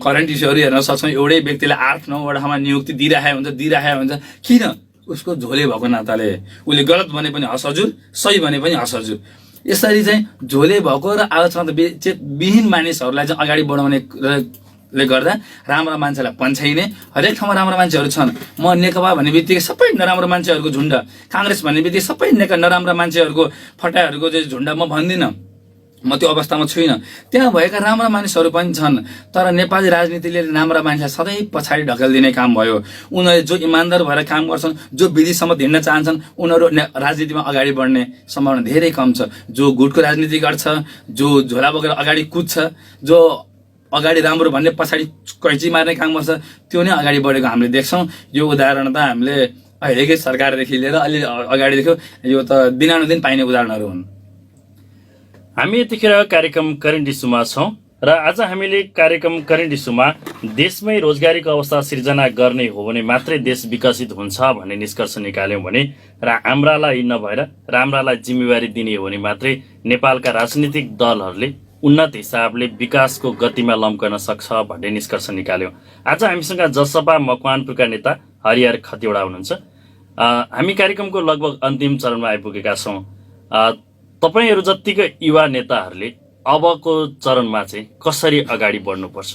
करेन्ट इस्युहरू हेर्न सक्छौँ। एउटै व्यक्तिलाई 8-9 वटामा नियुक्ति दिइरहेको हुन्छ। किन? उसको झोले भएको नाताले। उसले गलत भने पनि हस हजुर, सही भने पनि हस हजुर। यसरी चाहिँ झोले भएको र आलोचना विहीन मानिसहरूलाई चाहिँ अगाडि बढाउनेले गर्दा राम्रा मान्छेलाई पन्छाइने। हरेक ठाउँमा राम्रा मान्छेहरू छन्। म नेकपा भन्ने बित्तिकै सबै नराम्रो मान्छेहरूको झुन्ड, काङ्ग्रेस भन्ने बित्तिकै सबै नराम्रा मान्छेहरूको फटाहरूको चाहिँ झुन्ड म भन्दिनँ। म त्यो अवस्थामा छुइनँ। त्यहाँ भएका राम्रा मानिसहरू पनि छन्, तर नेपाली राजनीतिले राम्रा मान्छे सधैँ पछाडि ढकेलिदिने काम भयो। उनीहरूले जो इमान्दार भएर काम गर्छन्, जो विधिसम्म हिँड्न चाहन्छन्, उनीहरू राजनीतिमा अगाडि बढ्ने सम्भावना धेरै कम छ। जो गुटको राजनीति गर्छ, जो झोला बोकेर अगाडि कुद्छ, जो अगाडि राम्रो भन्ने पछाडि कैँची मार्ने काम गर्छ, त्यो नै अगाडि बढेको हामीले देख्छौँ। यो उदाहरण त हामीले अहिलेकै सरकारदेखि लिएर अलि अगाडिदेखि यो त दिनानुदिन पाइने उदाहरणहरू हुन्। हामी यतिखेर कार्यक्रम करेन्ट इस्युमा छौँ र आज हामीले कार्यक्रम करेन्ट इस्युमा देशमै रोजगारीको अवस्था सिर्जना गर्ने हो भने मात्रै देश विकसित हुन्छ भन्ने निष्कर्ष निकाल्यौँ भने र हाम्रालाई नभएर राम्रालाई जिम्मेवारी दिने हो भने मात्रै नेपालका राजनीतिक दलहरूले उन्नत हिसाबले विकासको गतिमा लम्कन सक्छ भन्ने निष्कर्ष निकाल्यौँ। आज हामीसँग जसपा मकवानपुरका नेता हरिहर खतिवडा हुनुहुन्छ। हामी कार्यक्रमको लगभग अन्तिम चरणमा आइपुगेका छौँ। तपाईहरू जत्तिकै युवा नेताहरूले अबको चरणमा चाहिँ कसरी अगाडि बढ्नुपर्छ?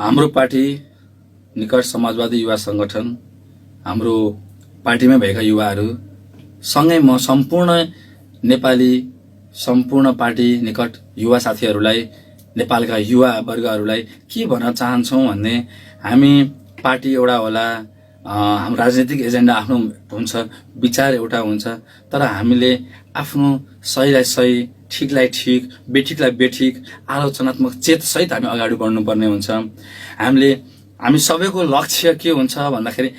हाम्रो पार्टी निकट समाजवादी युवा सङ्गठन, हाम्रो पार्टीमै भएका युवाहरू सँगै म सम्पूर्ण नेपाली सम्पूर्ण पार्टी निकट युवा साथीहरूलाई, नेपालका युवा वर्गहरूलाई के भन्न चाहन्छौँ भन्ने, हामी पार्टी एउटा होला, हाम्रो राजनीतिक एजेन्डा आफ्नो हुन्छ, विचार एउटा हुन्छ, तर हामीले आफ्नो सहीलाई सही, ठिकलाई ठिक, बेठिकलाई बेठिक, आलोचनात्मक चेतसहित हामी अगाडि बढ्नुपर्ने हुन्छ। हामी सबैको लक्ष्य के हुन्छ भन्दाखेरि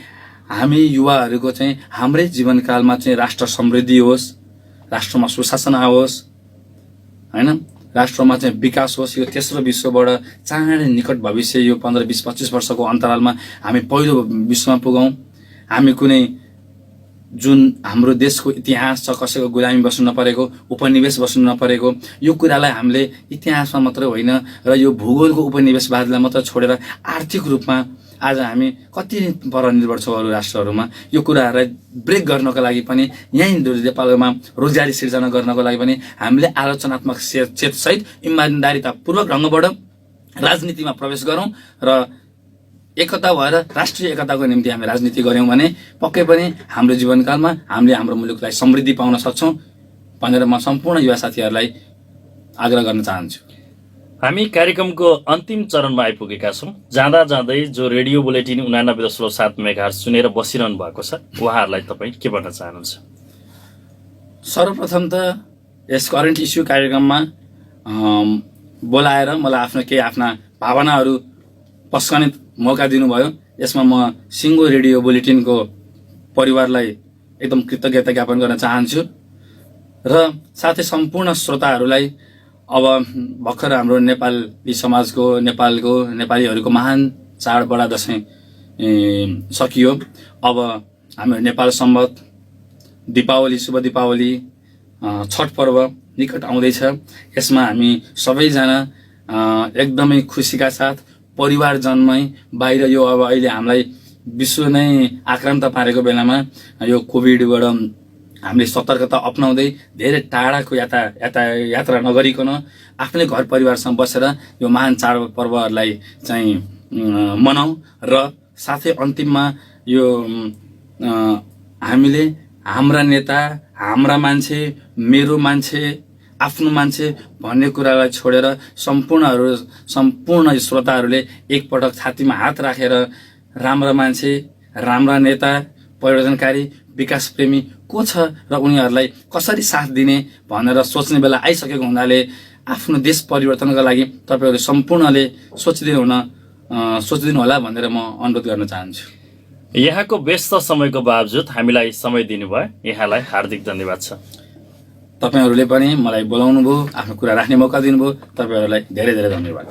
हामी युवाहरूको चाहिँ हाम्रै जीवनकालमा चाहिँ राष्ट्र समृद्धि होस्, राष्ट्रमा सुशासन आओस्, होइन, राष्ट्रमा चाहिँ विकास होस्। यो तेस्रो विश्वबाट चाँडै निकट भविष्य, यो 15, 20, 25 वर्षको अन्तरालमा हामी पहिलो विश्वमा पुगौँ। हामी कुनै जुन हाम्रो देशको इतिहास छ, कसैको गुलामी बस्नु नपरेको, उपनिवेश बस्नु नपरेको, यो कुरालाई हामीले इतिहासमा मात्रै होइन र यो भूगोलको उपनिवेशवादलाई मात्र छोडेर आर्थिक रूपमा आज हामी कति परनिर्भर छौँ अरू राष्ट्रहरूमा। यो कुराहरूलाई ब्रेक गर्नको लागि पनि, यहीँ नेपालमा रोजगारी सिर्जना गर्नको लागि पनि हामीले आलोचनात्मक चेतसहित इमान्दारितापूर्वक ढङ्गबाट राजनीतिमा प्रवेश गरौँ र एकता भएर राष्ट्रिय एकताको निम्ति हामी राजनीति गऱ्यौँ भने पक्कै पनि हाम्रो जीवनकालमा हामीले हाम्रो मुलुकलाई समृद्धि पाउन सक्छौँ भनेर म सम्पूर्ण युवा साथीहरूलाई आग्रह गर्न चाहन्छु। हामी कार्यक्रमको अन्तिम चरणमा आइपुगेका छौँ। जाँदा जाँदै जो रेडियो बुलेटिन 89.7 मेगाहर्ज सुनेर बसिरहनु भएको छ, उहाँहरूलाई तपाईँ के भन्न चाहनुहुन्छ? सर्वप्रथम त यस करेन्ट इस्यु कार्यक्रममा बोलाएर मलाई आफ्नो केही आफ्ना भावनाहरू पस्कने मौका दिनुभयो। यसमा म सिङ्गो रेडियो बुलेटिनको परिवारलाई एकदम कृतज्ञता ज्ञापन गर्न चाहन्छु र साथै सम्पूर्ण श्रोताहरूलाई अब भर्खर हाम्रो नेपाली समाजको नेपालीहरूको महान चाड बडा दशैं सकियो। अब हाम्रो नेपाल सम्वत दीपावली, शुभ दीपावली, छठ पर्व निकट आउँदैछ। यसमा हामी सबैजना एकदमै खुसीका साथ परिवारजनमै बाहिर यो अब अहिले हामीलाई विश्व नै आक्रान्त पारेको बेलामा यो कोभिडबाट हामीले सतर्कता अपनाउँदै धेरै टाढाको यात्रा नगरिकन आफ्नै घर परिवारसँग बसेर यो महान चाडपर्वहरूलाई चाहिँ मनाऊ र साथै अन्तिममा यो हामीले हाम्रा नेता, हाम्रा मान्छे, मेरो मान्छे, आफ्नो मान्छे भन्ने कुरालाई छोडेर सम्पूर्ण श्रोताहरूले एकपटक छातीमा हात राखेर राम्रा मान्छे, राम्रा नेता, परिवर्तनकारी, विकास प्रेमी को छ र उनीहरूलाई कसरी साथ दिने भनेर सोच्ने बेला आइसकेको हुनाले आफ्नो देश परिवर्तनका लागि तपाईहरु सम्पूर्णले सोचिदिनु होला भनेर म अनुरोध गर्न चाहन्छु। यहाँको व्यस्त समयको बावजुद हामीलाई समय दिनुभयो, यहाँलाई हार्दिक धन्यवाद छ। तपाईहरुले पनि मलाई बोलाउनु भयो, आफ्नो कुरा राख्ने मौका दिनुभयो, तपाईहरुलाई धेरै धेरै धन्यवाद।